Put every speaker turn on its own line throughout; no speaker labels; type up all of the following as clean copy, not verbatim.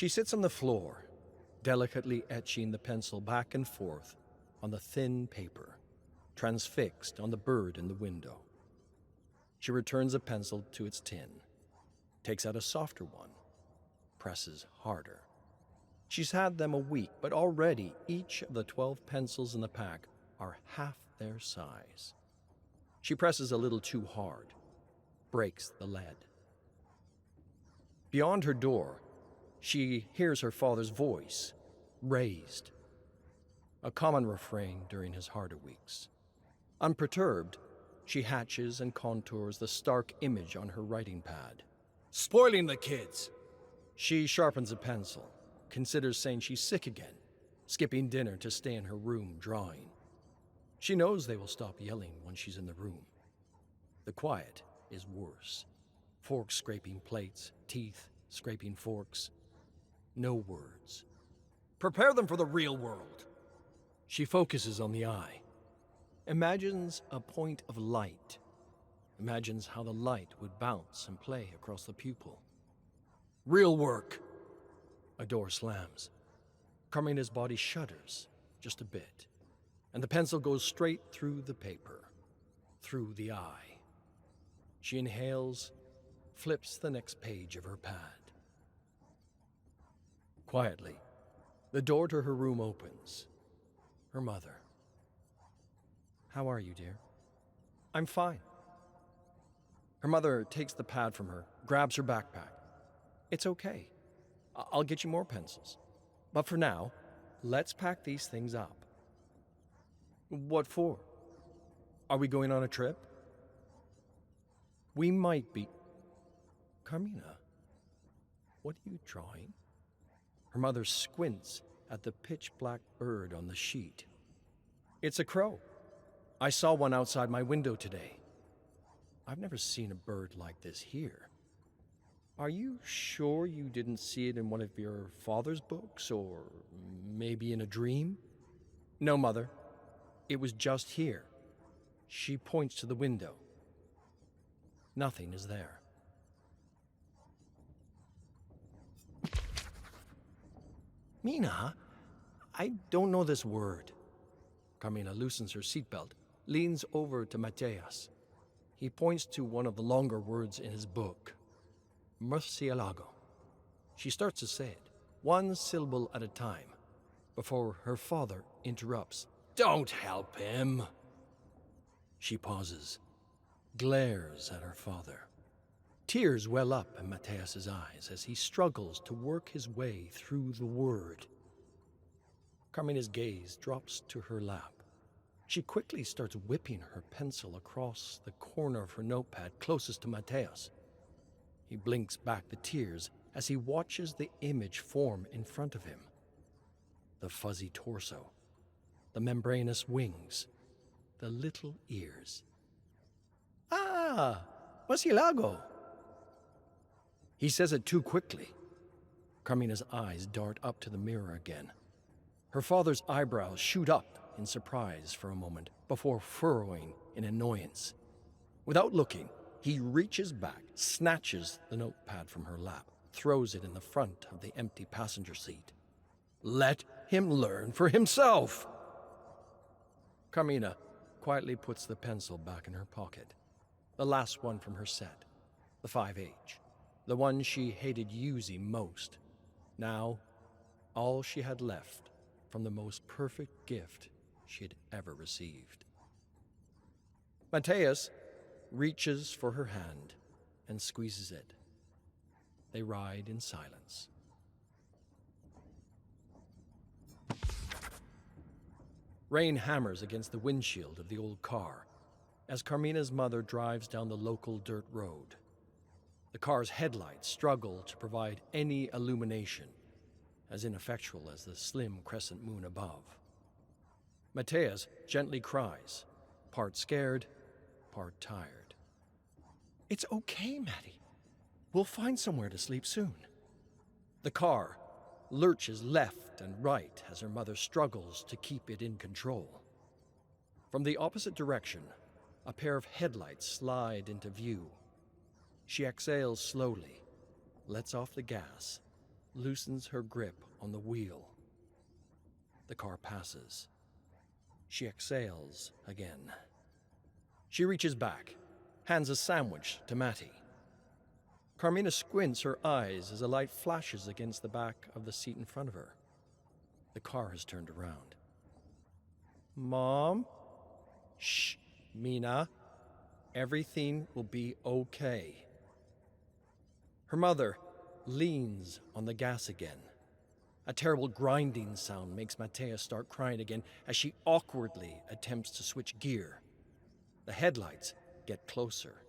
She sits on the floor, delicately etching the pencil back and forth on the thin paper, transfixed on the bird in the window. She returns a pencil to its tin, takes out a softer one, presses harder. She's had them a week, but already each of the 12 pencils in the pack are half their size. She presses a little too hard, breaks the lead. Beyond her door, she hears her father's voice, raised, a common refrain during his harder weeks. Unperturbed, she hatches and contours the stark image on her writing pad.
Spoiling the kids!
She sharpens a pencil, considers saying she's sick again, skipping dinner to stay in her room drawing. She knows they will stop yelling when she's in the room. The quiet is worse. Forks scraping plates, teeth scraping forks. No words.
Prepare them for the real world.
She focuses on the eye. Imagines a point of light. Imagines how the light would bounce and play across the pupil.
Real work.
A door slams. Carmina's body shudders just a bit, and the pencil goes straight through the paper, through the eye. She inhales, flips the next page of her pad. Quietly, the door to her room opens. Her mother. "How are you, dear?" "I'm fine." Her mother takes the pad from her, grabs her backpack. "It's okay. I'll get you more pencils. But for now, let's pack these things up." "What for? Are we going on a trip?" "We might be." "Carmina, what are you drawing?" Her mother squints at the pitch-black bird on the sheet. "It's a crow. I saw one outside my window today. I've never seen a bird like this here." "Are you sure you didn't see it in one of your father's books, or maybe in a dream?" "No, Mother. It was just here." She points to the window. Nothing is there. "Mina, I don't know this word." Carmina loosens her seatbelt, leans over to Mateus. He points to one of the longer words in his book. "Murcielago." She starts to say it, one syllable at a time, before her father interrupts. "Don't help him." She pauses, glares at her father. Tears well up in Mateus's eyes as he struggles to work his way through the word. Carmina's gaze drops to her lap. She quickly starts whipping her pencil across the corner of her notepad closest to Mateus. He blinks back the tears as he watches the image form in front of him. The fuzzy torso, the membranous wings, the little ears. "Ah, Murcielago!" He says it too quickly. Carmina's eyes dart up to the mirror again. Her father's eyebrows shoot up in surprise for a moment before furrowing in annoyance. Without looking, he reaches back, snatches the notepad from her lap, throws it in the front of the empty passenger seat. Let him learn for himself! Carmina quietly puts the pencil back in her pocket. The last one from her set, the 5H. The one she hated using most. Now, all she had left from the most perfect gift she had ever received. Mateus reaches for her hand and squeezes it. They ride in silence. Rain hammers against the windshield of the old car as Carmina's mother drives down the local dirt road. The car's headlights struggle to provide any illumination, as ineffectual as the slim crescent moon above. Mateus gently cries, part scared, part tired. "It's okay, Maddie. We'll find somewhere to sleep soon." The car lurches left and right as her mother struggles to keep it in control. From the opposite direction, a pair of headlights slide into view. She exhales slowly, lets off the gas, loosens her grip on the wheel. The car passes. She exhales again. She reaches back, hands a sandwich to Matty. Carmina squints her eyes as a light flashes against the back of the seat in front of her. The car has turned around. Mom? Shh, Mina. Everything will be okay. Her mother leans on the gas again. A terrible grinding sound makes Matea start crying again as she awkwardly attempts to switch gear. The headlights get closer,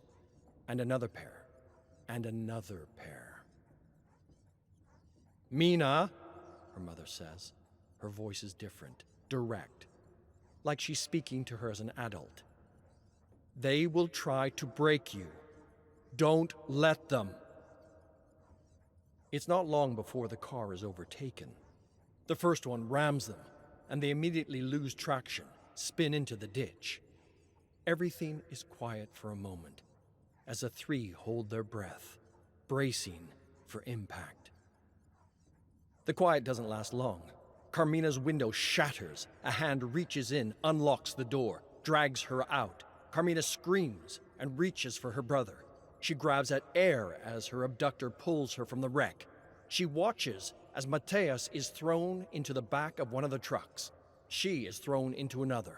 and another pair, and another pair. Mina, her mother says. Her voice is different, direct, like she's speaking to her as an adult. They will try to break you. Don't let them. It's not long before the car is overtaken. The first one rams them, and they immediately lose traction, spin into the ditch. Everything is quiet for a moment, as the three hold their breath, bracing for impact. The quiet doesn't last long. Carmina's window shatters. A hand reaches in, unlocks the door, drags her out. Carmina screams and reaches for her brother. She grabs at air as her abductor pulls her from the wreck. She watches as Mateus is thrown into the back of one of the trucks. She is thrown into another.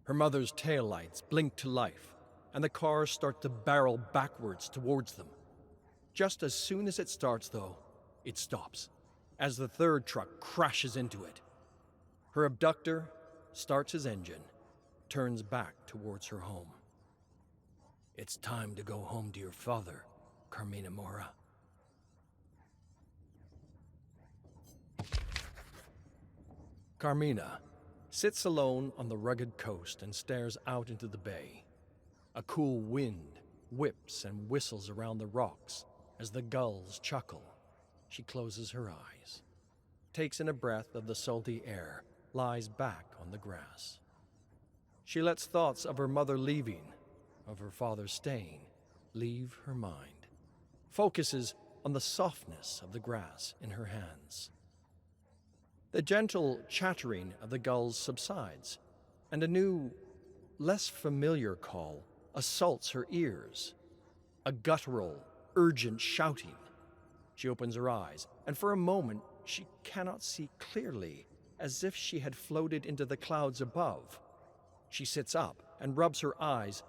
Her mother's taillights blink to life, and the cars start to barrel backwards towards them. Just as soon as it starts, though, it stops, as the third truck crashes into it. Her abductor starts his engine, turns back towards her home. It's time to go home to your father, Carmina Mora. Carmina sits alone on the rugged coast and stares out into the bay. A cool wind whips and whistles around the rocks as the gulls chuckle. She closes her eyes, takes in a breath of the salty air, lies back on the grass. She lets thoughts of her mother leaving, of her father staying, leave her mind. Focuses on the softness of the grass in her hands. The gentle chattering of the gulls subsides, and a new, less familiar call assaults her ears. A guttural, urgent shouting. She opens her eyes, and for a moment she cannot see clearly, as if she had floated into the clouds above. She sits up and rubs her eyes,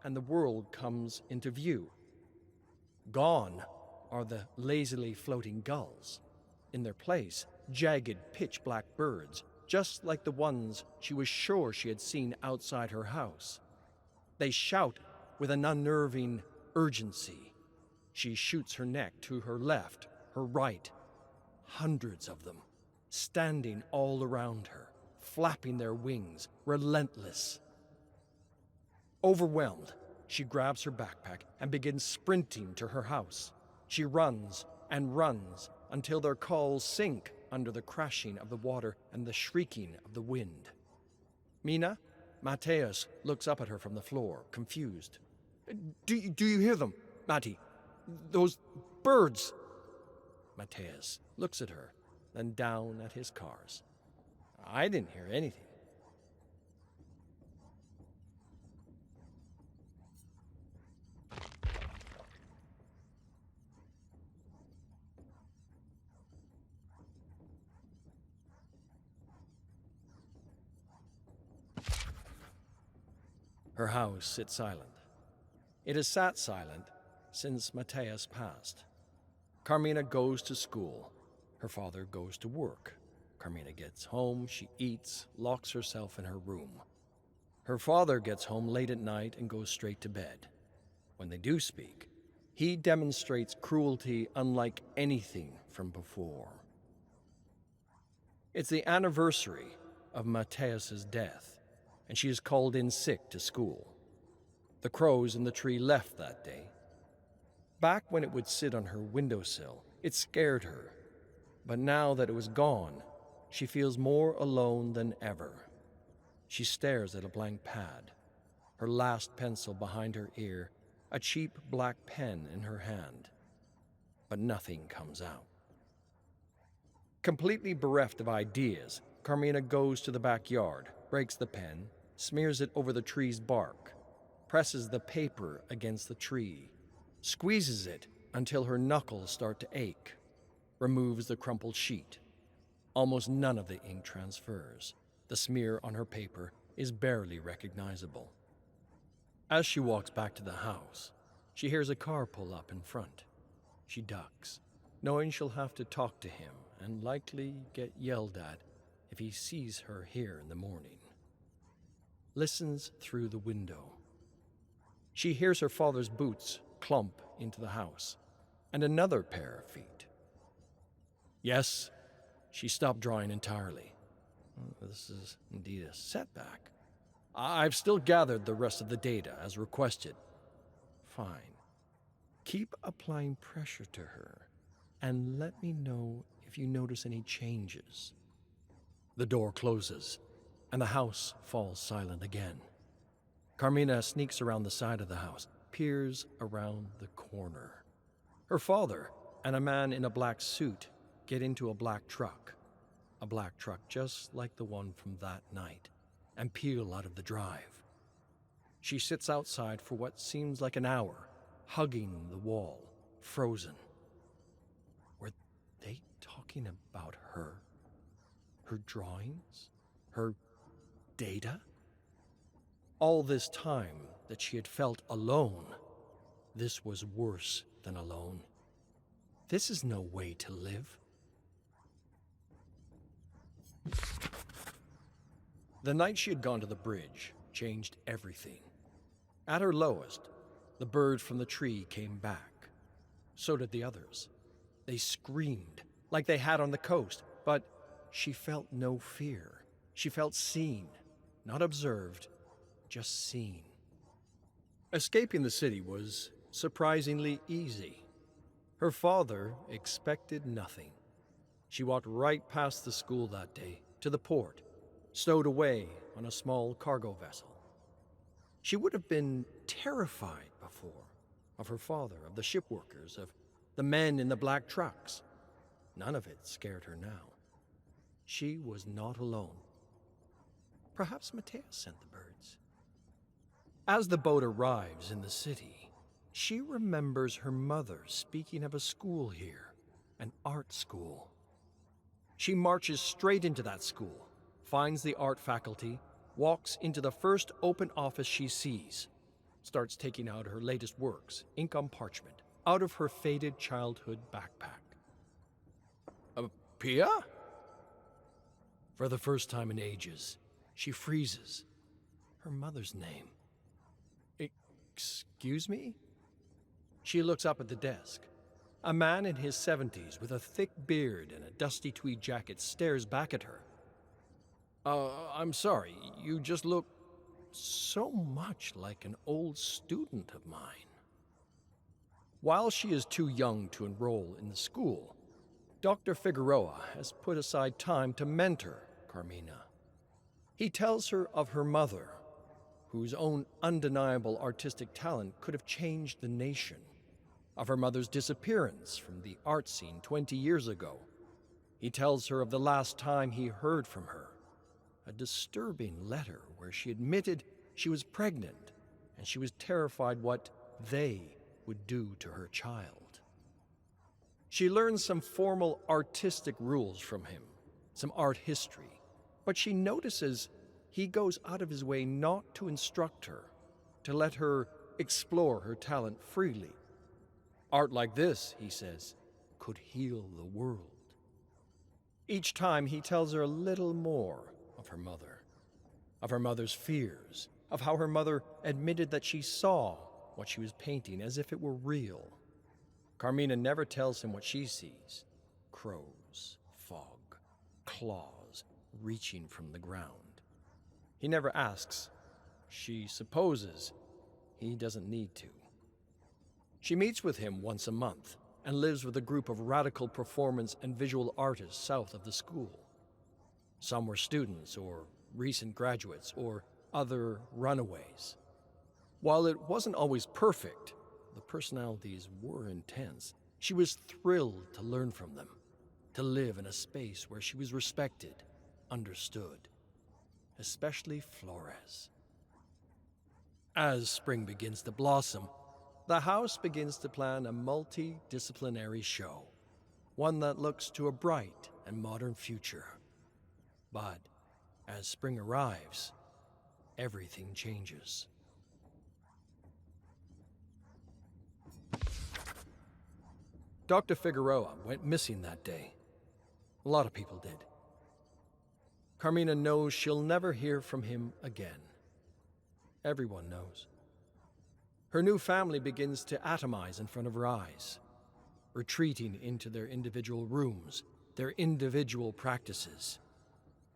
and the world comes into view. Gone are the lazily floating gulls. In their place, jagged, pitch-black birds, just like the ones she was sure she had seen outside her house. They shout with an unnerving urgency. She shoots her neck to her left, her right. Hundreds of them, standing all around her, flapping their wings, relentless. Overwhelmed, she grabs her backpack and begins sprinting to her house. She runs and runs until their calls sink under the crashing of the water and the shrieking of the wind. Mina? Mateus looks up at her from the floor, confused. Do you hear them, Matty? Those birds? Mateus looks at her, then down at his cars. I didn't hear anything. Her house sits silent. It has sat silent since Mateus passed. Carmina goes to school. Her father goes to work. Carmina gets home, she eats, locks herself in her room. Her father gets home late at night and goes straight to bed. When they do speak, he demonstrates cruelty unlike anything from before. It's the anniversary of Mateus's death, and she is called in sick to school. The crows in the tree left that day. Back when it would sit on her windowsill, it scared her. But now that it was gone, she feels more alone than ever. She stares at a blank pad, her last pencil behind her ear, a cheap black pen in her hand. but nothing comes out. Completely bereft of ideas, Carmina goes to the backyard, breaks the pen, smears it over the tree's bark, presses the paper against the tree, squeezes it until her knuckles start to ache, removes the crumpled sheet. Almost none of the ink transfers. The smear on her paper is barely recognizable. As she walks back to the house, she hears a car pull up in front. She ducks, knowing she'll have to talk to him and likely get yelled at if he sees her here in the morning. Listens through the window. She hears her father's boots clump into the house, and another pair of feet. Yes, she stopped drawing entirely. This is indeed a setback. I've still gathered the rest of the data as requested. Fine. Keep applying pressure to her, and let me know if you notice any changes. The door closes, and the house falls silent again. Carmina sneaks around the side of the house, peers around the corner. Her father and a man in a black suit get into a black truck just like the one from that night, and peel out of the drive. She sits outside for what seems like an hour, hugging the wall, frozen. Were they talking about her? Her drawings? Her data? All this time that she had felt alone, this was worse than alone. This is no way to live. The night she had gone to the bridge changed everything. At her lowest, the bird from the tree came back. So did the others. They screamed like they had on the coast, but she felt no fear. She felt seen, not observed, just seen. Escaping the city was surprisingly easy. Her father expected nothing. She walked right past the school that day, to the port, stowed away on a small cargo vessel. She would have been terrified before, of her father, of the shipworkers, of the men in the black trucks. None of it scared her now. She was not alone. Perhaps Mateus sent the birds. As the boat arrives in the city, she remembers her mother speaking of a school here, an art school. She marches straight into that school, finds the art faculty, walks into the first open office she sees, starts taking out her latest works, ink on parchment, out of her faded childhood backpack.
Pia?
For the first time in ages, she freezes. Her mother's name. Excuse me? She looks up at the desk. A man in his 70s with a thick beard and a dusty tweed jacket stares back at her. I'm sorry, you just look so much like an old student of mine. While she is too young to enroll in the school, Dr. Figueroa has put aside time to mentor Carmina. He tells her of her mother, whose own undeniable artistic talent could have changed the nation, of her mother's disappearance from the art scene 20 years ago. He tells her of the last time he heard from her, a disturbing letter where she admitted she was pregnant and she was terrified what they would do to her child. She learns some formal artistic rules from him, some art history, but she notices he goes out of his way not to instruct her, to let her explore her talent freely. Art like this, he says, could heal the world. Each time he tells her a little more of her mother's fears, of how her mother admitted that she saw what she was painting as if it were real. Carmina never tells him what she sees. Crows, fog, claws reaching from the ground. He never asks. She supposes he doesn't need to. She meets with him once a month and lives with a group of radical performance and visual artists south of the school. Some were students or recent graduates or other runaways. While it wasn't always perfect, the personalities were intense. She was thrilled to learn from them, to live in a space where she was respected, understood, especially Flores. As spring begins to blossom, the house begins to plan a multidisciplinary show, one that looks to a bright and modern future. But as spring arrives, everything changes. Dr. Figueroa went missing that day. A lot of people did. Carmina knows she'll never hear from him again. Everyone knows. Her new family begins to atomize in front of her eyes, retreating into their individual rooms, their individual practices.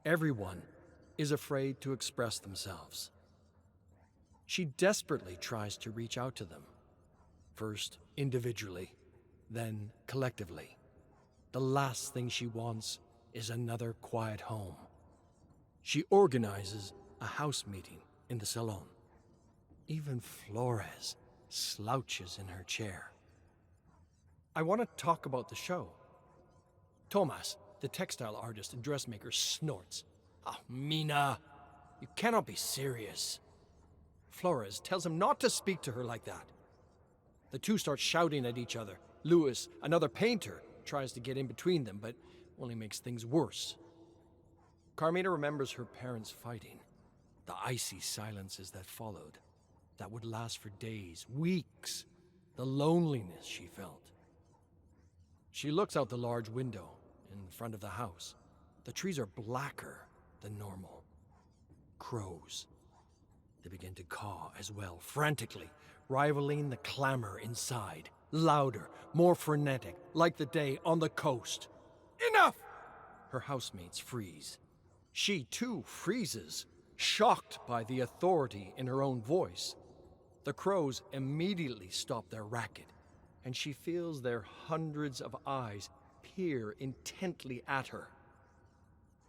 Everyone is afraid to express themselves. She desperately tries to reach out to them, first individually, then collectively. The last thing she wants is another quiet home. She organizes a house meeting in the salon. Even Flores slouches in her chair. I want to talk about the show. Tomas, the textile artist and dressmaker, snorts. Ah, Mina, you cannot be serious. Flores tells him not to speak to her like that. The two start shouting at each other. Louis, another painter, tries to get in between them, but only makes things worse. Carmina remembers her parents fighting, the icy silences that followed, that would last for days, weeks, the loneliness she felt. She looks out the large window in front of the house. The trees are blacker than normal. Crows. They begin to caw as well, frantically, rivaling the clamor inside. Louder, more frenetic, like the day on the coast. Enough! Her housemates freeze. She, too, freezes, shocked by the authority in her own voice. The crows immediately stop their racket, and she feels their hundreds of eyes peer intently at her.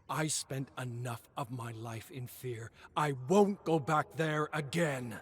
I spent enough of my life in fear. I won't go back there again.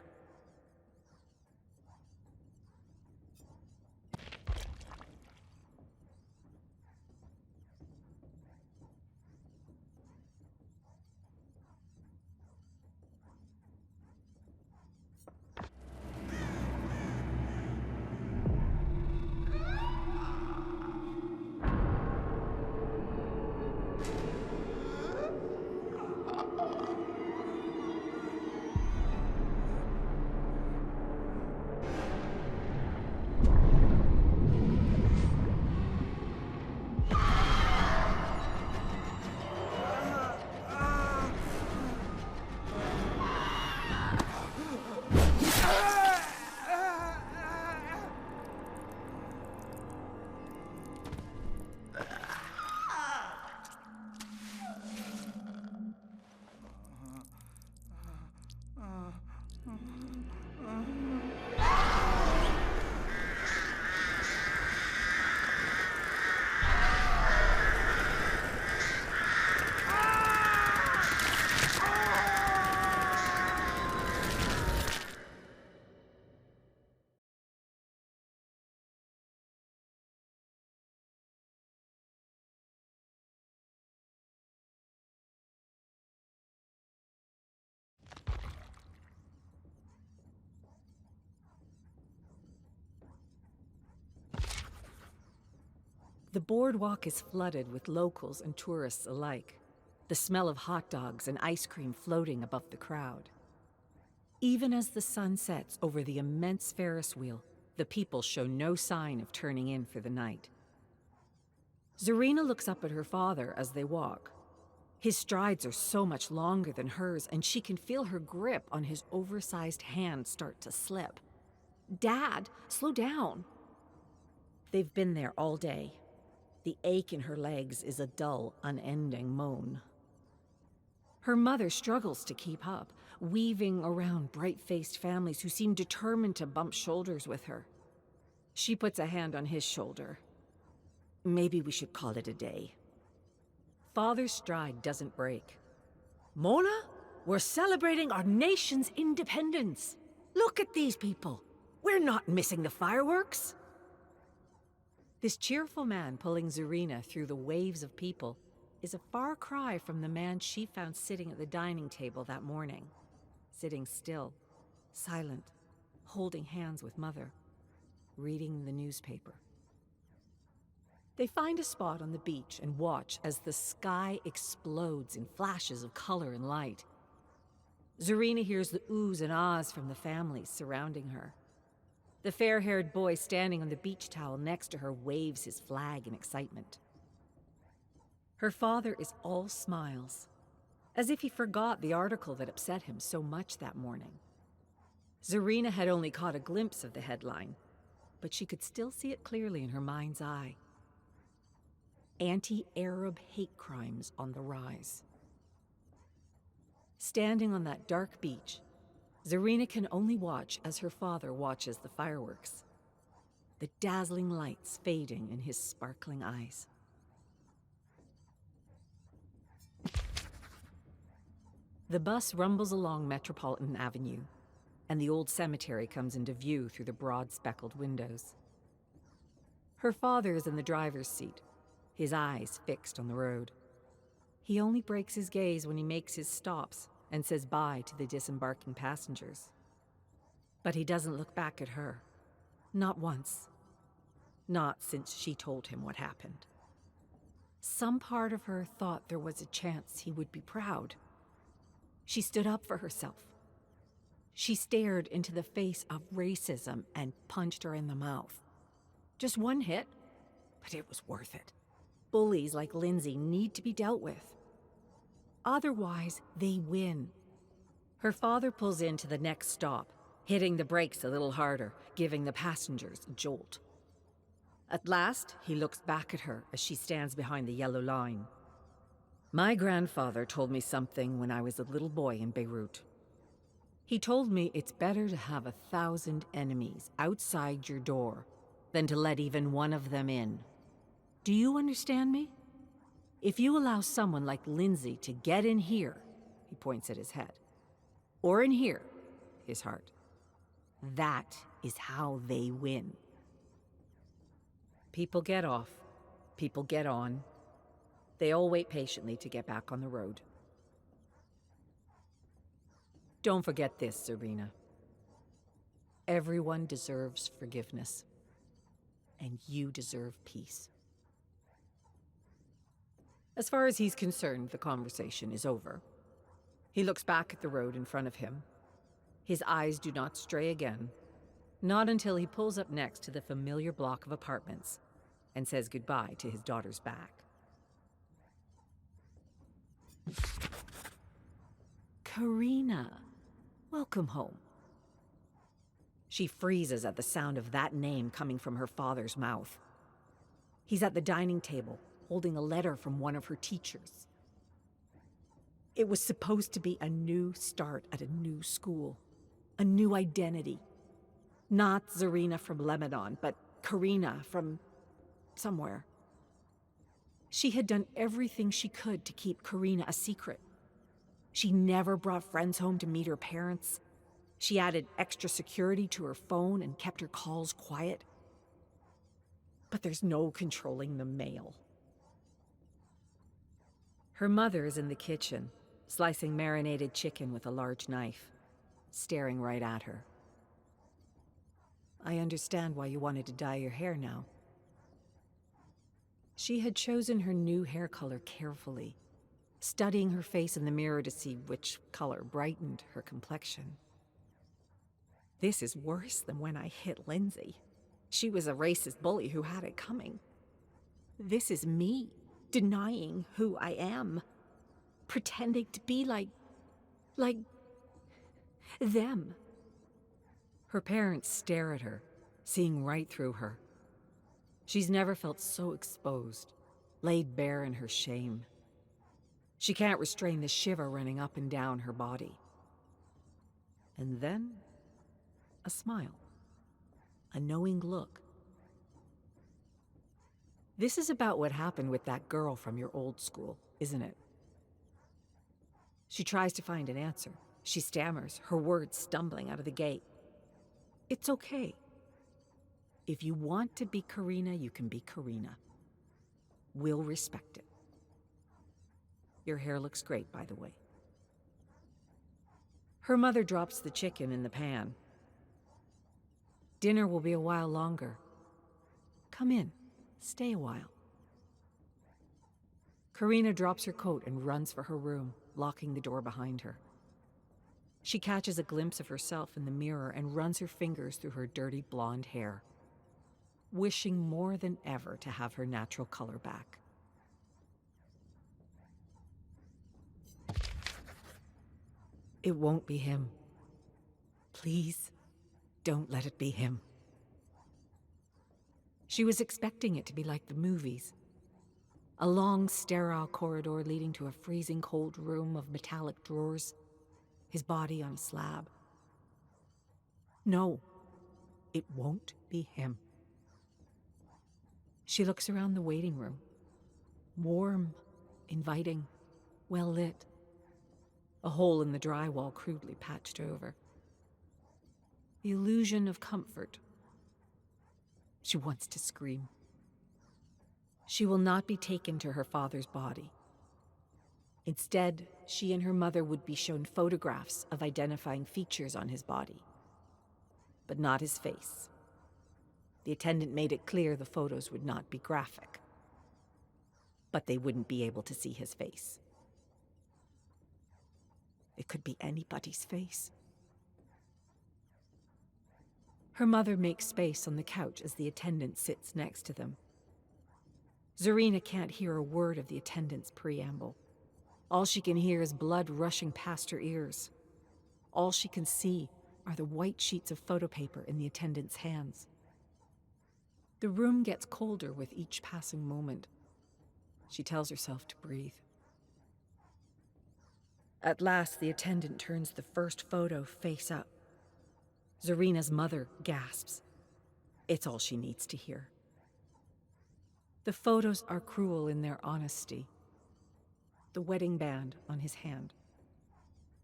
The boardwalk is flooded with locals and tourists alike, the smell of hot dogs and ice cream floating above the crowd. Even as the sun sets over the immense Ferris wheel, the people show no sign of turning in for the night. Zarina looks up at her father as they walk. His strides are so much longer than hers, and she can feel her grip on his oversized hand start to slip. Dad, slow down. They've been there all day. The ache in her legs is a dull, unending moan. Her mother struggles to keep up, weaving around bright-faced families who seem determined to bump shoulders with her. She puts a hand on his shoulder. Maybe we should call it a day. Father's stride doesn't break. Mona, we're celebrating our nation's independence. Look at these people. We're not missing the fireworks. This cheerful man pulling Zarina through the waves of people is a far cry from the man she found sitting at the dining table that morning. Sitting still, silent, holding hands with Mother, reading the newspaper. They find a spot on the beach and watch as the sky explodes in flashes of color and light. Zarina hears the oohs and ahs from the families surrounding her. The fair-haired boy standing on the beach towel next to her waves his flag in excitement. Her father is all smiles, as if he forgot the article that upset him so much that morning. Zarina had only caught a glimpse of the headline, but she could still see it clearly in her mind's eye. Anti-Arab hate crimes on the rise. Standing on that dark beach, Zarina can only watch as her father watches the fireworks, the dazzling lights fading in his sparkling eyes. The bus rumbles along Metropolitan Avenue, and the old cemetery comes into view through the broad speckled windows. Her father is in the driver's seat, his eyes fixed on the road. He only breaks his gaze when he makes his stops and says bye to the disembarking passengers. But he doesn't look back at her. Not once. Not since she told him what happened. Some part of her thought there was a chance he would be proud. She stood up for herself. She stared into the face of racism and punched her in the mouth. Just one hit, but it was worth it. Bullies like Lindsay need to be dealt with. Otherwise, they win. Her father pulls into the next stop, hitting the brakes a little harder, giving the passengers a jolt. At last, he looks back at her as she stands behind the yellow line. My grandfather told me something when I was a little boy in Beirut. He told me it's better to have 1,000 enemies outside your door than to let even one of them in. Do you understand me? If you allow someone like Lindsay to get in here, he points at his head, or in here, his heart, that is how they win. People get off, people get on. They all wait patiently to get back on the road. Don't forget this, Zarina. Everyone deserves forgiveness, and you deserve peace. As far as he's concerned, the conversation is over. He looks back at the road in front of him. His eyes do not stray again, not until he pulls up next to the familiar block of apartments and says goodbye to his daughter's back. Carmina, welcome home. She freezes at the sound of that name coming from her father's mouth. He's at the dining table, holding a letter from one of her teachers. It was supposed to be a new start at a new school, a new identity. Not Zarina from Lebanon, but Carmina from somewhere. She had done everything she could to keep Carmina a secret. She never brought friends home to meet her parents. She added extra security to her phone and kept her calls quiet. But there's no controlling the mail. Her mother is in the kitchen, slicing marinated chicken with a large knife, staring right at her. I understand why you wanted to dye your hair now. She had chosen her new hair color carefully, studying her face in the mirror to see which color brightened her complexion. This is worse than when I hit Lindsay. She was a racist bully who had it coming. This is me, denying who I am, pretending to be like them. Her parents stare at her, seeing right through her. She's never felt so exposed, laid bare in her shame. She can't restrain the shiver running up and down her body. And then, a smile, a knowing look. This is about what happened with that girl from your old school, isn't it? She tries to find an answer. She stammers, her words stumbling out of the gate. It's okay. If you want to be Carina, you can be Carina. We'll respect it. Your hair looks great, by the way. Her mother drops the chicken in the pan. Dinner will be a while longer. Come in. Stay a while. Carina drops her coat and runs for her room, locking the door behind her. She catches a glimpse of herself in the mirror and runs her fingers through her dirty blonde hair, wishing more than ever to have her natural color back. It won't be him. Please, don't let it be him. She was expecting it to be like the movies. A long, sterile corridor leading to a freezing cold room of metallic drawers, his body on a slab. No, it won't be him. She looks around the waiting room. Warm, inviting, well lit. A hole in the drywall crudely patched over. The illusion of comfort. She wants to scream. She will not be taken to her father's body. Instead, she and her mother would be shown photographs of identifying features on his body, but not his face. The attendant made it clear the photos would not be graphic, but they wouldn't be able to see his face. It could be anybody's face. Her mother makes space on the couch as the attendant sits next to them. Zarina can't hear a word of the attendant's preamble. All she can hear is blood rushing past her ears. All she can see are the white sheets of photo paper in the attendant's hands. The room gets colder with each passing moment. She tells herself to breathe. At last, the attendant turns the first photo face up. Zarina's mother gasps. It's all she needs to hear. The photos are cruel in their honesty. The wedding band on his hand.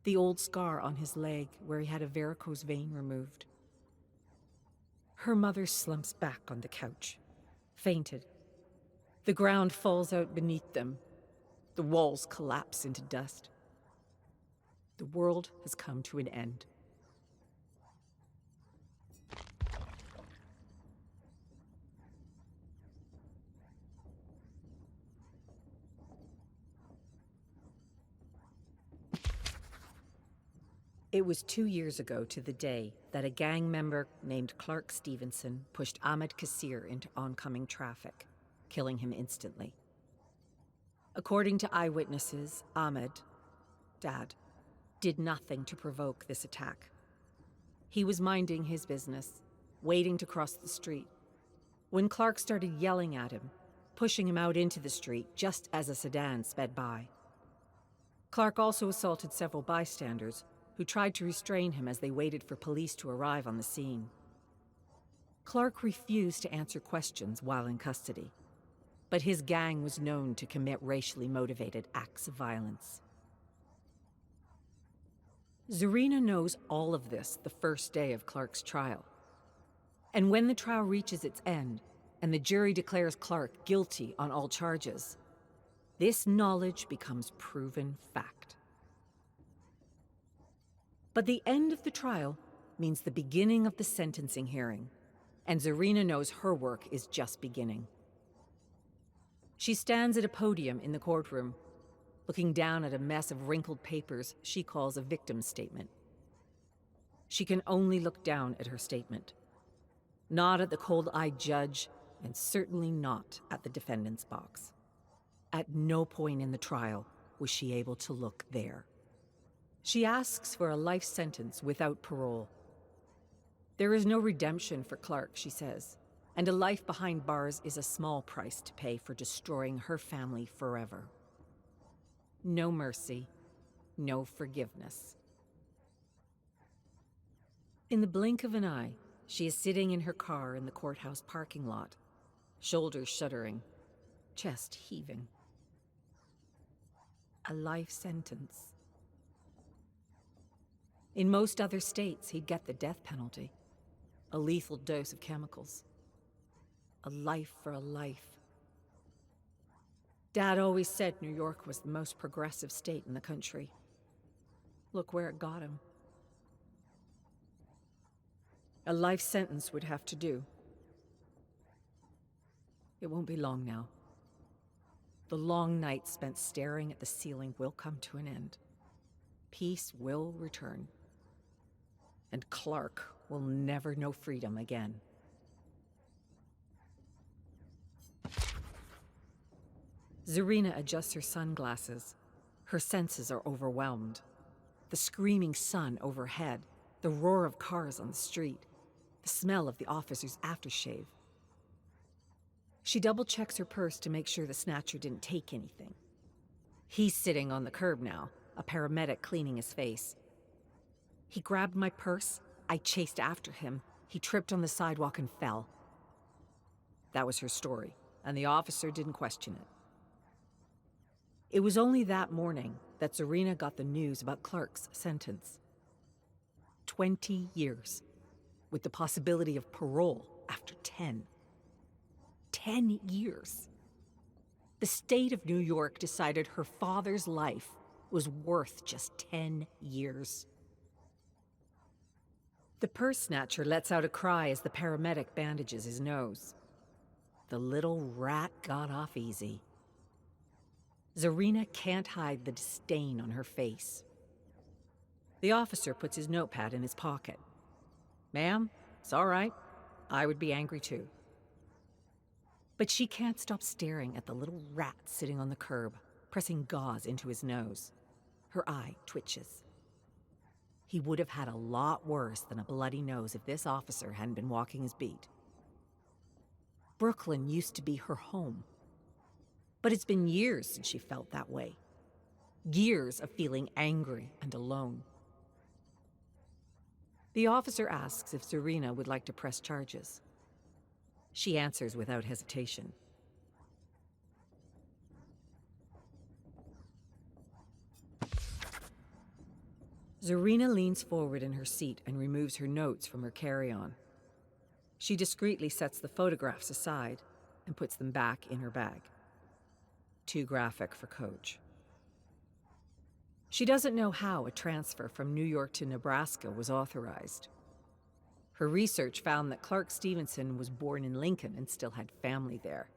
The old scar on his leg where he had a varicose vein removed. Her mother slumps back on the couch, fainted. The ground falls out beneath them. The walls collapse into dust. The world has come to an end. It was 2 years ago to the day that a gang member named Clark Stevenson pushed Ahmed Kassir into oncoming traffic, killing him instantly. According to eyewitnesses, Ahmed, Dad, did nothing to provoke this attack. He was minding his business, waiting to cross the street, when Clark started yelling at him, pushing him out into the street just as a sedan sped by. Clark also assaulted several bystanders who tried to restrain him as they waited for police to arrive on the scene. Clark refused to answer questions while in custody, but his gang was known to commit racially motivated acts of violence. Zarina knows all of this the first day of Clark's trial. And when the trial reaches its end, and the jury declares Clark guilty on all charges, this knowledge becomes proven fact. But the end of the trial means the beginning of the sentencing hearing, and Zarina knows her work is just beginning. She stands at a podium in the courtroom, looking down at a mess of wrinkled papers she calls a victim's statement. She can only look down at her statement, not at the cold-eyed judge, and certainly not at the defendant's box. At no point in the trial was she able to look there. She asks for a life sentence without parole. There is no redemption for Clark, she says, and a life behind bars is a small price to pay for destroying her family forever. No mercy, no forgiveness. In the blink of an eye, she is sitting in her car in the courthouse parking lot, shoulders shuddering, chest heaving. A life sentence. In most other states, he'd get the death penalty, a lethal dose of chemicals, A life for a life. Dad always said New York was the most progressive state in the country. Look where it got him. A life sentence would have to do. It won't be long now. The long night spent staring at the ceiling will come to an end. Peace will return. And Clark will never know freedom again. Zarina adjusts her sunglasses. Her senses are overwhelmed. The screaming sun overhead, the roar of cars on the street, the smell of the officer's aftershave. She double-checks her purse to make sure the snatcher didn't take anything. He's sitting on the curb now, a paramedic cleaning his face. He grabbed my purse, I chased after him. He tripped on the sidewalk and fell. That was her story, and the officer didn't question it. It was only that morning that Zarina got the news about Clark's sentence. 20 years, with the possibility of parole after 10. 10 years. The state of New York decided her father's life was worth just 10 years. The purse snatcher lets out a cry as the paramedic bandages his nose. The little rat got off easy. Zarina can't hide the disdain on her face. The officer puts his notepad in his pocket. Ma'am, it's all right. I would be angry too. But she can't stop staring at the little rat sitting on the curb, pressing gauze into his nose. Her eye twitches. He would have had a lot worse than a bloody nose if this officer hadn't been walking his beat. Brooklyn used to be her home. But it's been years since she felt that way. Years of feeling angry and alone. The officer asks if Zarina would like to press charges. She answers without hesitation. Zarina leans forward in her seat and removes her notes from her carry-on. She discreetly sets the photographs aside and puts them back in her bag. Too graphic for Coach. She doesn't know how a transfer from New York to Nebraska was authorized. Her research found that Clark Stevenson was born in Lincoln and still had family there.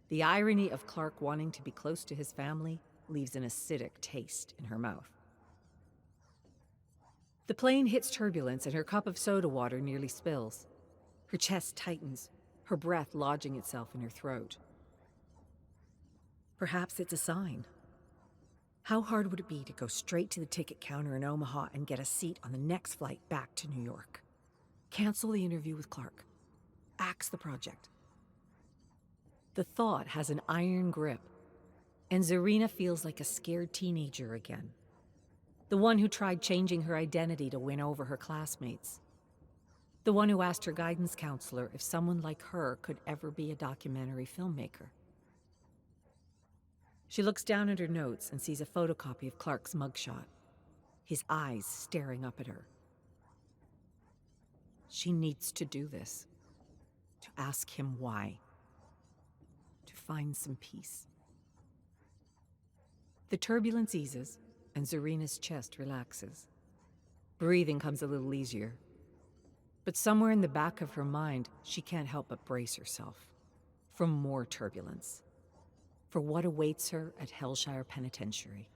The irony of Clark wanting to be close to his family leaves an acidic taste in her mouth. The plane hits turbulence and her cup of soda water nearly spills. Her chest tightens, her breath lodging itself in her throat. Perhaps it's a sign. How hard would it be to go straight to the ticket counter in Omaha and get a seat on the next flight back to New York? Cancel the interview with Clark. Axe the project. The thought has an iron grip, and Zarina feels like a scared teenager again. The one who tried changing her identity to win over her classmates. The one who asked her guidance counselor if someone like her could ever be a documentary filmmaker. She looks down at her notes and sees a photocopy of Clark's mugshot, his eyes staring up at her. She needs to do this, to ask him why, to find some peace. The turbulence eases, and Zarina's chest relaxes. Breathing comes a little easier. But somewhere in the back of her mind, she can't help but brace herself for more turbulence, for what awaits her at Hellshire Penitentiary.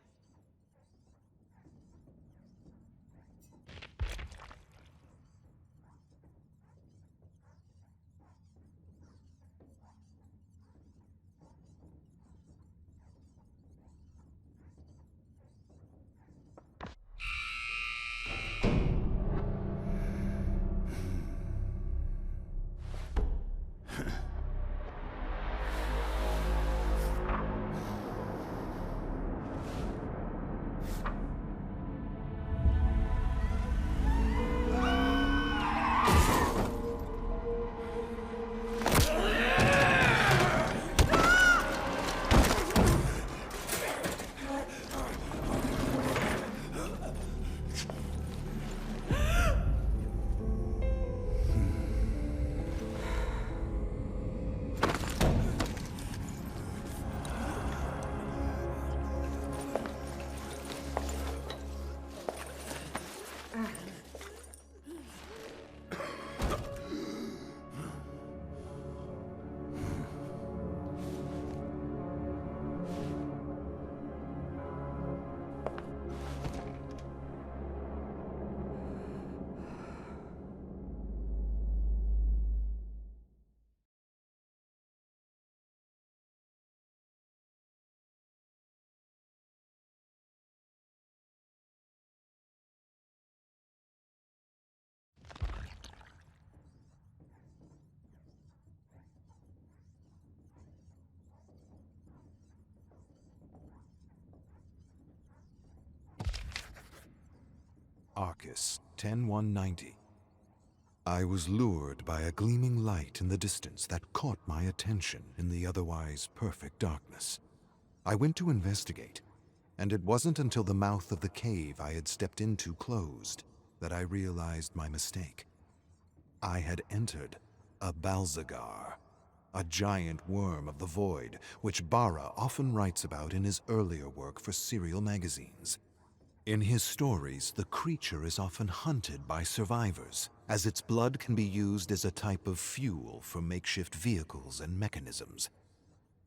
Arcus 10190. I was lured by a gleaming light in the distance that caught my attention in the otherwise perfect darkness. I went to investigate, and it wasn't until the mouth of the cave I had stepped into closed that I realized my mistake. I had entered a Balzagar, a giant worm of the void, which Bara often writes about in his earlier work for serial magazines. In his stories, the creature is often hunted by survivors, as its blood can be used as a type of fuel for makeshift vehicles and mechanisms.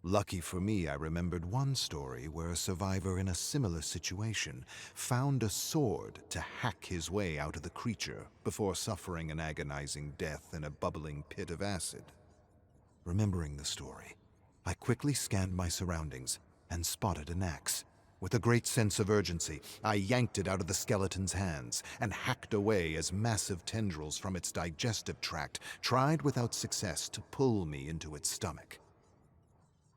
Lucky for me, I remembered one story where a survivor in a similar situation found a sword to hack his way out of the creature before suffering an agonizing death in a bubbling pit of acid. Remembering the story, I quickly scanned my surroundings and spotted an axe. With a great sense of urgency, I yanked it out of the skeleton's hands and hacked away as massive tendrils from its digestive tract tried without success to pull me into its stomach.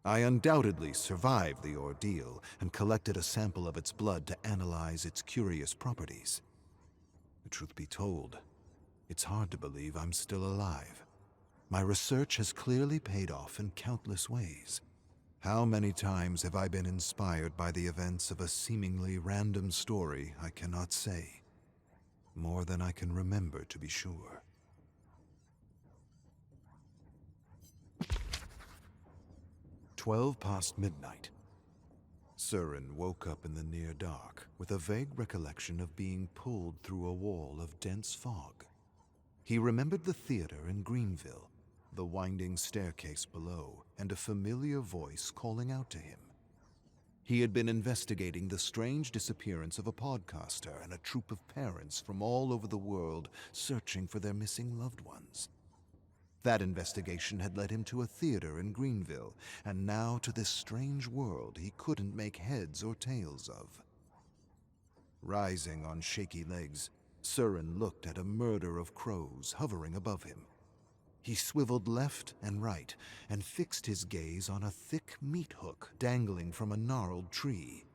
I undoubtedly survived the ordeal and collected a sample of its blood to analyze its curious properties. The truth be told, it's hard to believe I'm still alive. My research has clearly paid off in countless ways. How many times have I been inspired by the events of a seemingly random story, I cannot say. More than I can remember, to be sure. "12 past midnight. Surin woke up in the near dark with a vague recollection of being pulled through a wall of dense fog. He remembered the theater in Greenville, the winding staircase below, and a familiar voice calling out to him. He had been investigating the strange disappearance of a podcaster and a troop of parents from all over the world searching for their missing loved ones. That investigation had led him to a theater in Greenville, and now to this strange world he couldn't make heads or tails of. Rising on shaky legs, Surin looked at a murder of crows hovering above him. He swiveled left and right and fixed his gaze on a thick meat hook dangling from a gnarled tree.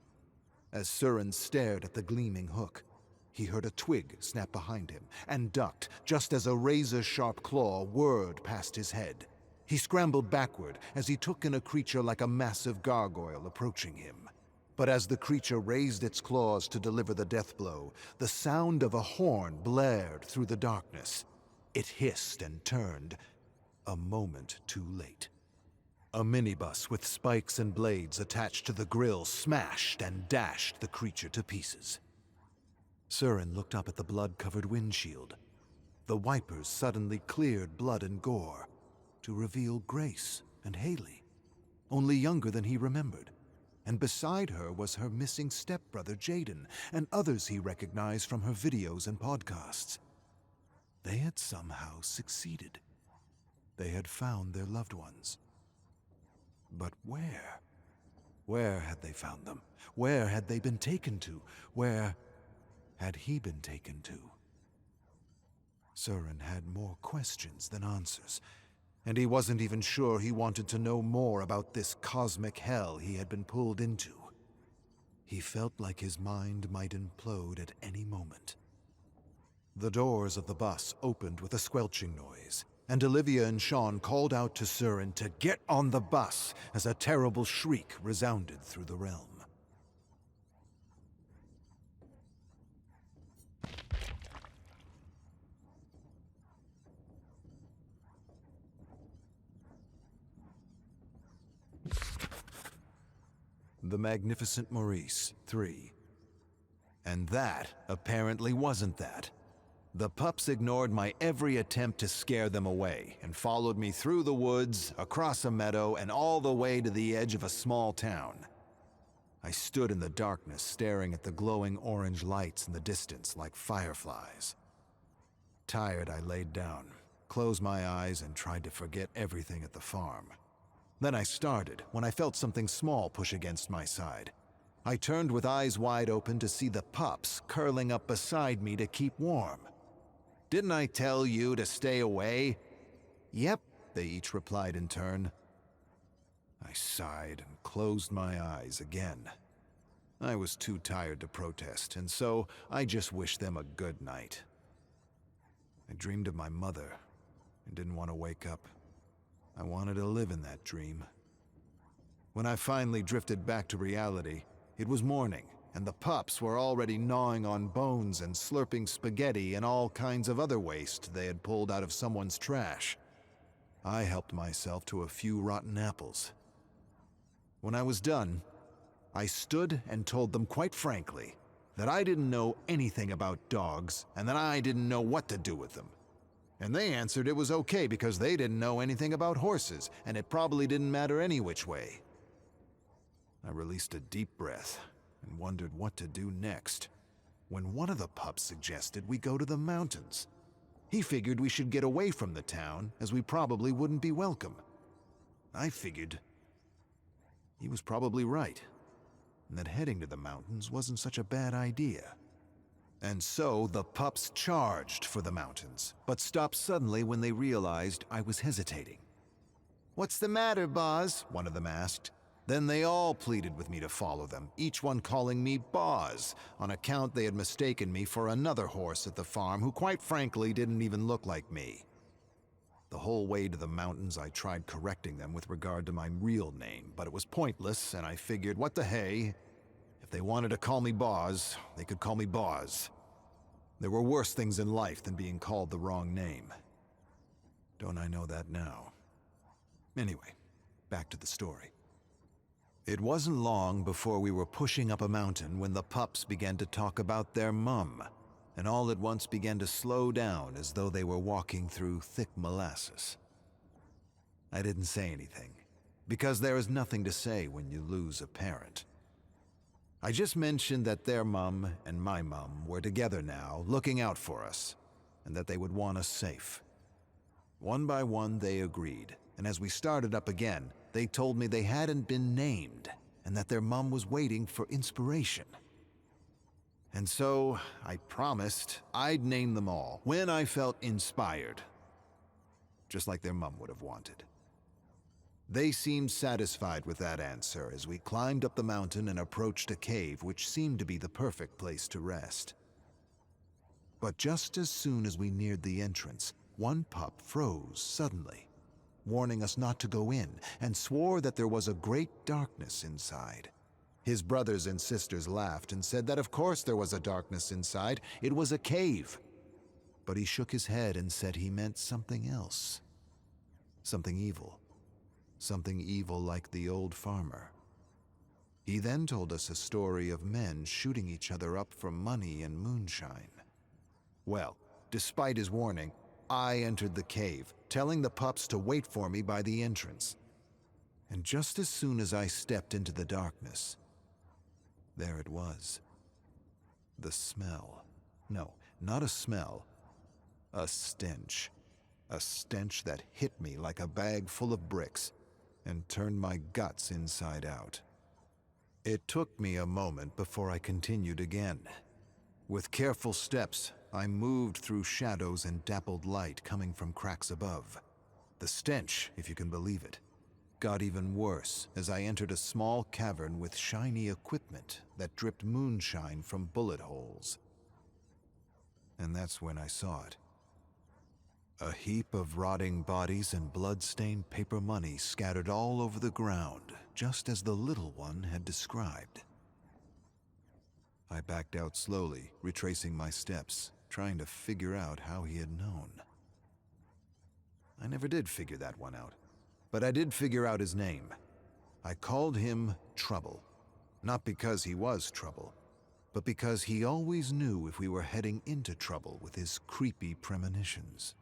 As Surin stared at the gleaming hook, he heard a twig snap behind him and ducked just as a razor-sharp claw whirred past his head. He scrambled backward as he took in a creature like a massive gargoyle approaching him. But as the creature raised its claws to deliver the death blow, the sound of a horn blared through the darkness. It hissed and turned, a moment too late. A minibus with spikes and blades attached to the grill smashed and dashed the creature to pieces. Surin looked up at the blood-covered windshield. The wipers suddenly cleared blood and gore to reveal Grace and Haley, only younger than he remembered. And beside her was her missing stepbrother Jaden and others he recognized from her videos and podcasts. They had somehow succeeded. They had found their loved ones. But where? Where had they found them? Where had they been taken to? Where had he been taken to? Surin had more questions than answers, and he wasn't even sure he wanted to know more about this cosmic hell he had been pulled into. He felt like his mind might implode at any moment. The doors of the bus opened with a squelching noise, and Olivia and Sean called out to Surin to get on the bus as a terrible shriek resounded through the realm. The Magnificent Maurice, 3. And that apparently wasn't that. The pups ignored my every attempt to scare them away and followed me through the woods, across a meadow, and all the way to the edge of a small town. I stood in the darkness staring at the glowing orange lights in the distance like fireflies. Tired, I laid down, closed my eyes, and tried to forget everything at the farm. Then I started when I felt something small push against my side. I turned with eyes wide open to see the pups curling up beside me to keep warm. "Didn't I tell you to stay away?" "Yep," they each replied in turn. I sighed and closed my eyes again. I was too tired to protest, and so I just wished them a good night. I dreamed of my mother and didn't want to wake up. I wanted to live in that dream. When I finally drifted back to reality, it was morning, and the pups were already gnawing on bones and slurping spaghetti and all kinds of other waste they had pulled out of someone's trash. I helped myself to a few rotten apples. When I was done, I stood and told them quite frankly that I didn't know anything about dogs and that I didn't know what to do with them. And they answered it was okay because they didn't know anything about horses and it probably didn't matter any which way. I released a deep breath and wondered what to do next when one of the pups suggested we go to the mountains. He figured we should get away from the town as we probably wouldn't be welcome. I figured he was probably right, and that heading to the mountains wasn't such a bad idea. And so the pups charged for the mountains, but stopped suddenly when they realized I was hesitating. "What's the matter, Boz?" one of them asked. Then they all pleaded with me to follow them, each one calling me Boz, on account they had mistaken me for another horse at the farm who quite frankly didn't even look like me. The whole way to the mountains I tried correcting them with regard to my real name, but it was pointless, and I figured, what the hey? If they wanted to call me Boz, they could call me Boz. There were worse things in life than being called the wrong name. Don't I know that now? Anyway, back to the story. It wasn't long before we were pushing up a mountain when the pups began to talk about their mum, and all at once began to slow down as though they were walking through thick molasses. I didn't say anything, because there is nothing to say when you lose a parent. I just mentioned that their mum and my mum were together now, looking out for us, and that they would want us safe. One by one they agreed, and as we started up again, they told me they hadn't been named, and that their mum was waiting for inspiration. And so, I promised I'd name them all when I felt inspired, just like their mum would have wanted. They seemed satisfied with that answer as we climbed up the mountain and approached a cave which seemed to be the perfect place to rest. But just as soon as we neared the entrance, one pup froze suddenly, warning us not to go in, and swore that there was a great darkness inside. His brothers and sisters laughed and said that of course there was a darkness inside, it was a cave. But he shook his head and said he meant something else. Something evil. Something evil like the old farmer. He then told us a story of men shooting each other up for money and moonshine. Well, despite his warning, I entered the cave, telling the pups to wait for me by the entrance. And just as soon as I stepped into the darkness, there it was. The smell. No, not a smell. A stench. A stench that hit me like a bag full of bricks and turned my guts inside out. It took me a moment before I continued again. With careful steps, I moved through shadows and dappled light coming from cracks above. The stench, if you can believe it, got even worse as I entered a small cavern with shiny equipment that dripped moonshine from bullet holes. And that's when I saw it. A heap of rotting bodies and blood-stained paper money scattered all over the ground, just as the little one had described. I backed out slowly, retracing my steps, trying to figure out how he had known. I never did figure that one out, but I did figure out his name. I called him Trouble, not because he was trouble, but because he always knew if we were heading into trouble with his creepy premonitions.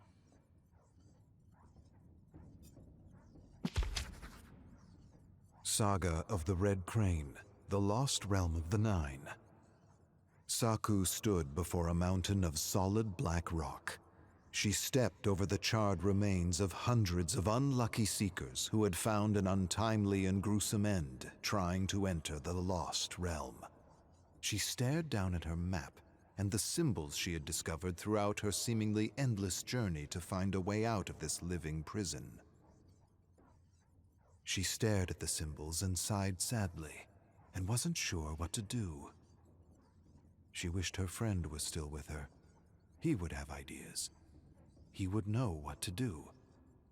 Saga of the Red Crane, the Lost Realm of the Nine. Saku stood before a mountain of solid black rock. She stepped over the charred remains of hundreds of unlucky seekers who had found an untimely and gruesome end trying to enter the Lost Realm. She stared down at her map and the symbols she had discovered throughout her seemingly endless journey to find a way out of this living prison. She stared at the symbols and sighed sadly, and wasn't sure what to do. She wished her friend was still with her. He would have ideas. He would know what to do.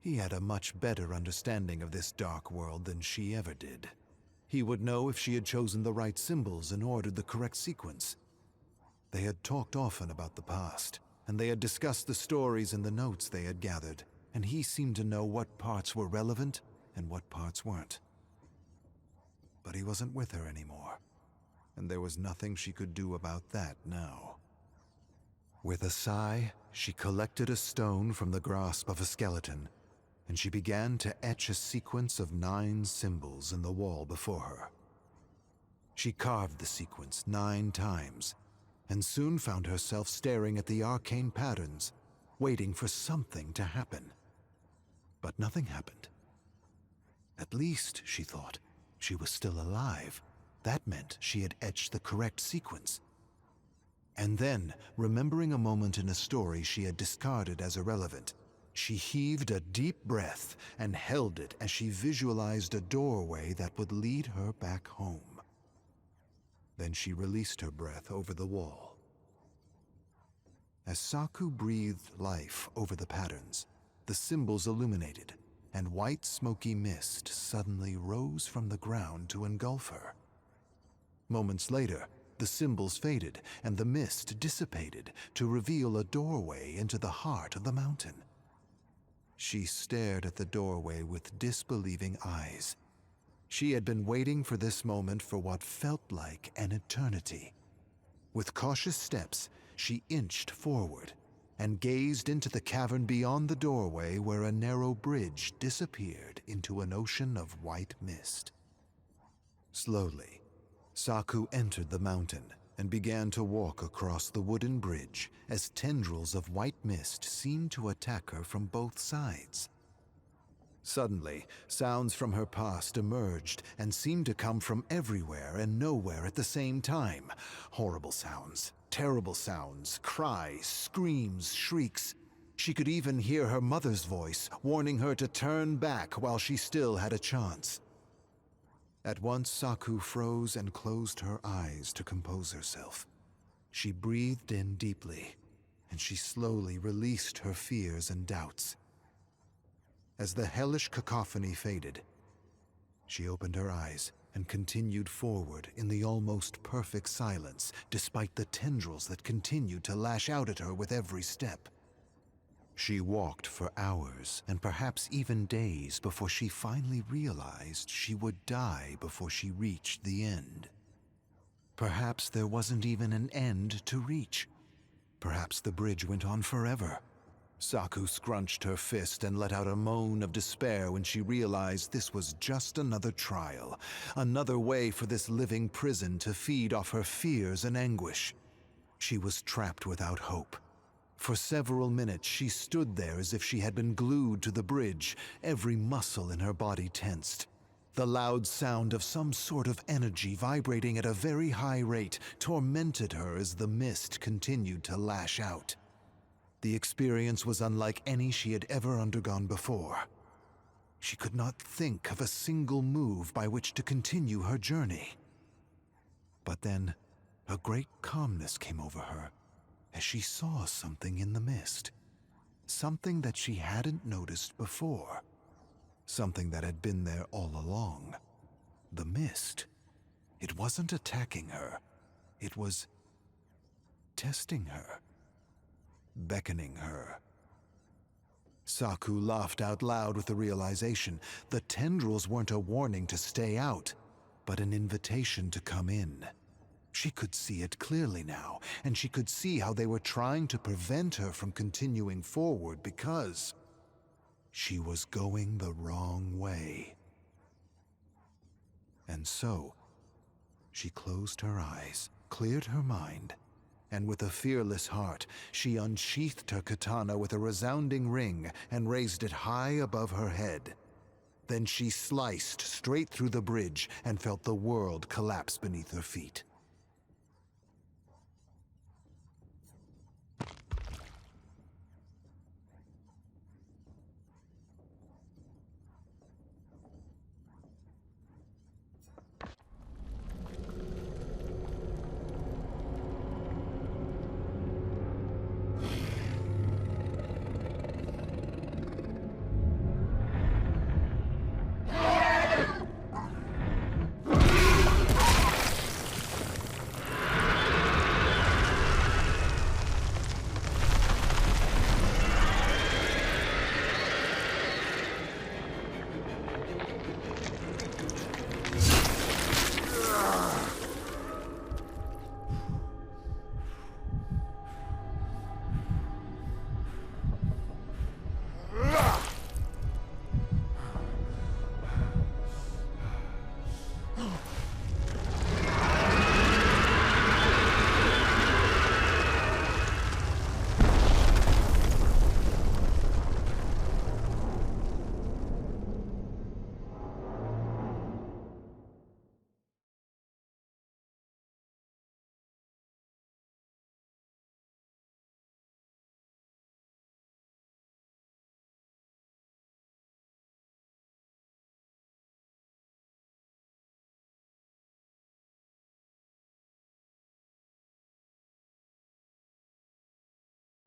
He had a much better understanding of this dark world than she ever did. He would know if she had chosen the right symbols and ordered the correct sequence. They had talked often about the past, and they had discussed the stories and the notes they had gathered, and he seemed to know what parts were relevant and what parts weren't. But he wasn't with her anymore, and there was nothing she could do about that now. With a sigh, she collected a stone from the grasp of a skeleton, and she began to etch a sequence of 9 symbols in the wall before her. She carved the sequence 9 times, and soon found herself staring at the arcane patterns, waiting for something to happen. But nothing happened. At least, she thought, she was still alive. That meant she had etched the correct sequence. And then, remembering a moment in a story she had discarded as irrelevant, she heaved a deep breath and held it as she visualized a doorway that would lead her back home. Then she released her breath over the wall. As Saku breathed life over the patterns, the symbols illuminated, and white smoky mist suddenly rose from the ground to engulf her. Moments later, the symbols faded and the mist dissipated to reveal a doorway into the heart of the mountain. She stared at the doorway with disbelieving eyes. She had been waiting for this moment for what felt like an eternity. With cautious steps, she inched forward and gazed into the cavern beyond the doorway where a narrow bridge disappeared into an ocean of white mist. Slowly, Saku entered the mountain and began to walk across the wooden bridge as tendrils of white mist seemed to attack her from both sides. Suddenly, sounds from her past emerged and seemed to come from everywhere and nowhere at the same time. Horrible sounds, terrible sounds, cries, screams, shrieks. She could even hear her mother's voice warning her to turn back while she still had a chance. At once, Saku froze and closed her eyes to compose herself. She breathed in deeply, and she slowly released her fears and doubts. As the hellish cacophony faded, she opened her eyes and continued forward in the almost perfect silence, despite the tendrils that continued to lash out at her with every step. She walked for hours and perhaps even days before she finally realized she would die before she reached the end. Perhaps there wasn't even an end to reach. Perhaps the bridge went on forever. Saku scrunched her fist and let out a moan of despair when she realized this was just another trial, another way for this living prison to feed off her fears and anguish. She was trapped without hope. For several minutes, she stood there as if she had been glued to the bridge, every muscle in her body tensed. The loud sound of some sort of energy vibrating at a very high rate tormented her as the mist continued to lash out. The experience was unlike any she had ever undergone before. She could not think of a single move by which to continue her journey. But then, a great calmness came over her as she saw something in the mist. Something that she hadn't noticed before. Something that had been there all along. The mist. It wasn't attacking her. It was testing her. Beckoning her. Saku laughed out loud with the realization the tendrils weren't a warning to stay out, but an invitation to come in. She could see it clearly now, and she could see how they were trying to prevent her from continuing forward because she was going the wrong way. And so, she closed her eyes, cleared her mind, and with a fearless heart, she unsheathed her katana with a resounding ring and raised it high above her head. Then she sliced straight through the bridge and felt the world collapse beneath her feet.